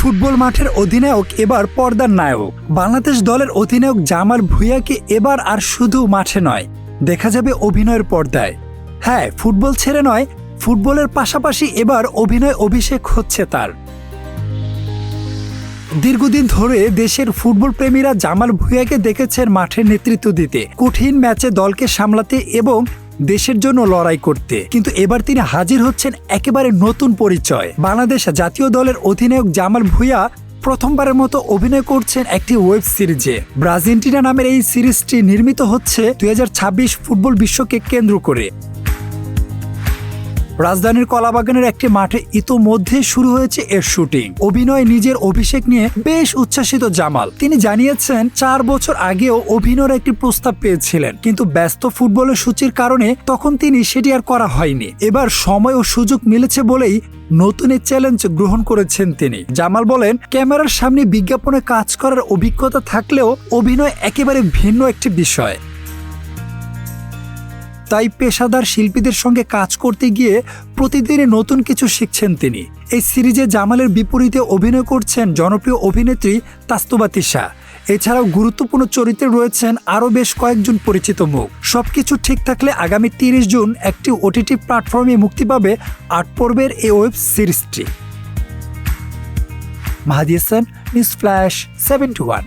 Football মাঠের অধিনায়ক এবার পর্দার নায়ক। বাংলাদেশ দলের অধিনায়ক জামাল ভুঁইয়াকে এবার আর শুধু মাঠে নয়, দেখা যাবে অভিনয়ের পর্দায়। হ্যাঁ, ফুটবল ছেড়ে নয়, ফুটবলের পাশাপাশি এবার অভিনয় অভিষেক হচ্ছে তার। দীর্ঘদিন ধরে দেশের ফুটবল প্রেমীরা জামাল ভুঁইয়াকে দেখেছেন মাঠের নেতৃত্ব দিতে, কঠিন ম্যাচে দলকে সামলাতে এবং দেশের জন্য লড়াই করতে। কিন্তু এবার তিনি হাজির হচ্ছেন একেবারে নতুন পরিচয়। বাংলাদেশ জাতীয় দলের অধিনায়ক জামাল ভুঁইয়া প্রথমবারের মতো অভিনয় করছেন একটি ওয়েব সিরিজে। ব্রাজিন্টিনা নামের এই সিরিজটি নির্মিত হচ্ছে 2026 ফুটবল বিশ্বকে কেন্দ্র করে। রাজধানীর কলাবাগানের একটি মাঠে ইতোমধ্যে শুরু হয়েছে এর শুটিং। অভিনয়ে নিজের অভিষেক নিয়ে বেশ উচ্ছ্বাসিত জামাল। তিনি জানিয়েছেন 4 বছর আগেও অভিনয়ের একটি প্রস্তাব পেয়েছিলেন, কিন্তু ব্যস্ত ফুটবলের সূচির কারণে তখন তিনি সেটি আর করা হয়নি। এবার সময় ও সুযোগ মিলেছে বলেই নতুন এই চ্যালেঞ্জ গ্রহণ করেছেন তিনি। জামাল বলেন, ক্যামেরার সামনে বিজ্ঞাপনে কাজ করার অভিজ্ঞতা থাকলেও অভিনয় একেবারে ভিন্ন একটি বিষয়। তাই পেশাদার শিল্পীদের সঙ্গে কাজ করতে গিয়ে প্রতিদিনই নতুন কিছু শিখছেন তিনি। এই সিরিজে জামালের বিপরীতে অভিনয় করছেন জনপ্রিয় অভিনেত্রী তাস্তবা তিশা। এছাড়াও গুরুত্বপূর্ণ চরিত্রে রয়েছেন আরও বেশ কয়েকজন পরিচিত মুখ। সবকিছু ঠিক থাকলে আগামী 30 জুন একটি ওটিটি প্ল্যাটফর্মে মুক্তি পাবে 8 পর্বের এই ওয়েব সিরিজটি। মাহাদি হাসান, নিউজ ফ্ল্যাশ 721।